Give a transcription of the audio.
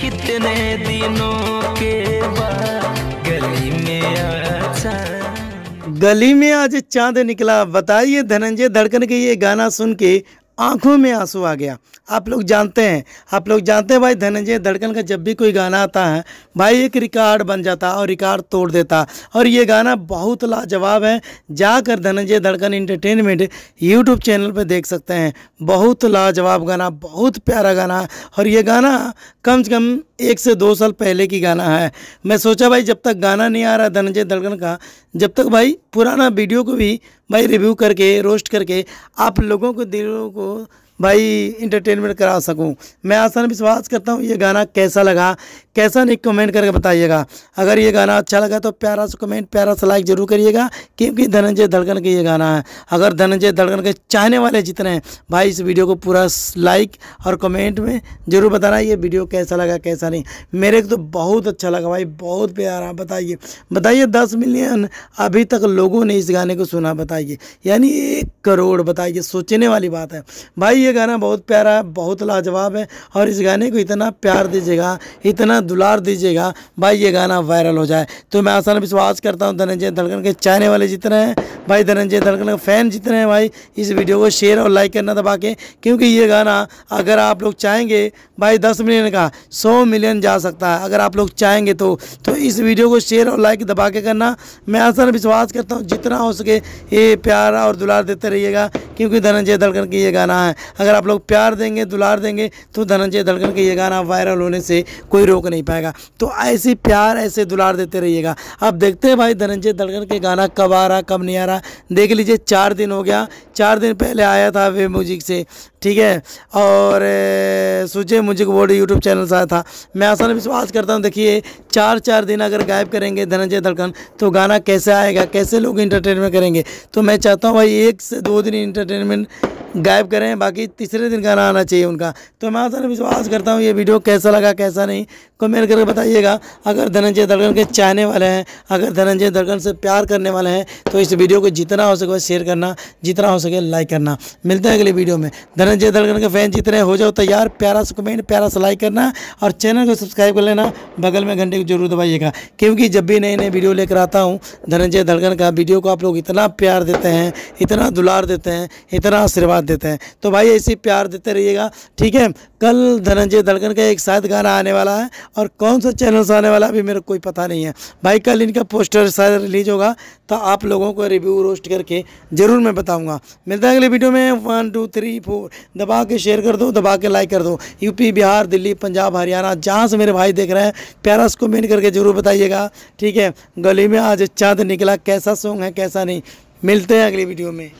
कितने दिनों के बाद गली में आया। गली में आज चांद निकला। बताइए, धनंजय धड़कन के ये गाना सुन के आंखों में आंसू आ गया। आप लोग जानते हैं भाई, धनंजय धड़कन का जब भी कोई गाना आता है भाई एक रिकॉर्ड बन जाता और रिकॉर्ड तोड़ देता। और ये गाना बहुत लाजवाब है। जाकर धनंजय धड़कन एंटरटेनमेंट यूट्यूब चैनल पे देख सकते हैं। बहुत लाजवाब गाना, बहुत प्यारा गाना। और ये गाना कम से कम 1 से 2 साल पहले की गाना है। मैं सोचा भाई जब तक गाना नहीं आ रहा धनंजय धड़कन का, जब तक भाई पुराना वीडियो को भी भाई रिव्यू करके रोस्ट करके आप लोगों को दिलों को भाई इंटरटेनमेंट करा सकूं। मैं आसान विश्वास करता हूं ये गाना कैसा लगा, कैसा नहीं कमेंट करके बताइएगा। अगर ये गाना अच्छा लगा तो प्यारा सा कमेंट, प्यारा सा लाइक जरूर करिएगा, क्योंकि धनंजय धड़कन का ये गाना है। अगर धनंजय धड़कन के चाहने वाले जितने हैं भाई इस वीडियो को पूरा लाइक और कमेंट में जरूर बताना ये वीडियो कैसा लगा कैसा नहीं। मेरे को तो बहुत अच्छा लगा भाई, बहुत प्यारा। बताइए 10 मिलियन अभी तक लोगों ने इस गाने को सुना। बताइए यानी 1 करोड़। बताइए, सोचने वाली बात है भाई। ये गाना बहुत प्यारा है, बहुत लाजवाब है। और इस गाने को इतना प्यार दीजिएगा, इतना दुलार दीजिएगा भाई ये गाना वायरल हो जाए। तो मैं आसान विश्वास करता हूँ धनंजय धड़कन के चाहने वाले जितने हैं भाई, धनंजय धड़कन के फैन जितने हैं भाई, इस वीडियो को शेयर और लाइक करना दबा के, क्योंकि ये गाना अगर आप लोग चाहेंगे भाई 10 मिलियन का 100 मिलियन जा सकता है। अगर आप लोग चाहेंगे तो इस वीडियो को शेयर और लाइक दबा के करना। मैं आसान विश्वास करता हूँ जितना हो सके ये प्यार और दुलार देते रहिएगा, क्योंकि धनंजय धड़कन की ये गाना है। अगर आप लोग प्यार देंगे, दुलार देंगे तो धनंजय धड़कन के ये गाना वायरल होने से कोई रोक नहीं पाएगा। तो ऐसे प्यार ऐसे दुलार देते रहिएगा। अब देखते हैं भाई धनंजय धड़कन के गाना कब आ रहा कब नहीं आ रहा। देख लीजिए 4 दिन हो गया, 4 दिन पहले आया था वे म्यूजिक से, ठीक है, और सुजे म्यूजिक बोर्ड यूट्यूब चैनल से आया था। मैं आसान विश्वास करता हूँ देखिए 4 दिन अगर गायब करेंगे धनंजय धड़कन तो गाना कैसे आएगा, कैसे लोग इंटरटेनमेंट करेंगे। तो मैं चाहता हूँ भाई 1 से 2 दिन इंटरटेनमेंट गायब करें, बाकी तीसरे दिन गाना आना चाहिए उनका। तो मैं आसान विश्वास करता हूँ ये वीडियो कैसा लगा कैसा नहीं कमेंट करके बताइएगा। अगर धनंजय धड़कन के चाहने वाले हैं, अगर धनंजय धड़कन से प्यार करने वाले हैं तो इस वीडियो को जितना हो सके शेयर करना, जितना हो सके लाइक करना। मिलते हैं अगली वीडियो में। धनंजय धड़कन के फैन जितने हो जाओ तैयार, प्यारा सा कमेंट, प्यारा सा लाइक करना और चैनल को सब्सक्राइब कर लेना, बगल में घंटे को जरूर दबाइएगा, क्योंकि जब भी नए वीडियो लेकर आता हूँ धनंजय धड़कन का वीडियो को आप लोग इतना प्यार देते हैं, इतना दुलार देते हैं, इतना आशीर्वाद देते हैं। तो भाई ऐसे प्यार देते रहिएगा, ठीक है। कल धनंजय धड़कन का एक शायद गाना आने वाला है, और कौन सा चैनल से आने वाला है अभी मेरे को कोई पता नहीं है भाई। कल इनका पोस्टर शायद रिलीज होगा तो आप लोगों को रिव्यू रोस्ट करके ज़रूर मैं बताऊंगा। मिलता है अगले वीडियो में। 1 2 3 4 दबा के शेयर कर दो, दबा के लाइक कर दो। यूपी, बिहार, दिल्ली, पंजाब, हरियाणा, जहाँ से मेरे भाई देख रहे हैं प्यारा से कमेंट करके जरूर बताइएगा, ठीक है। गली में आज चांद निकला कैसा सॉन्ग है कैसा नहीं। मिलते हैं अगली वीडियो में।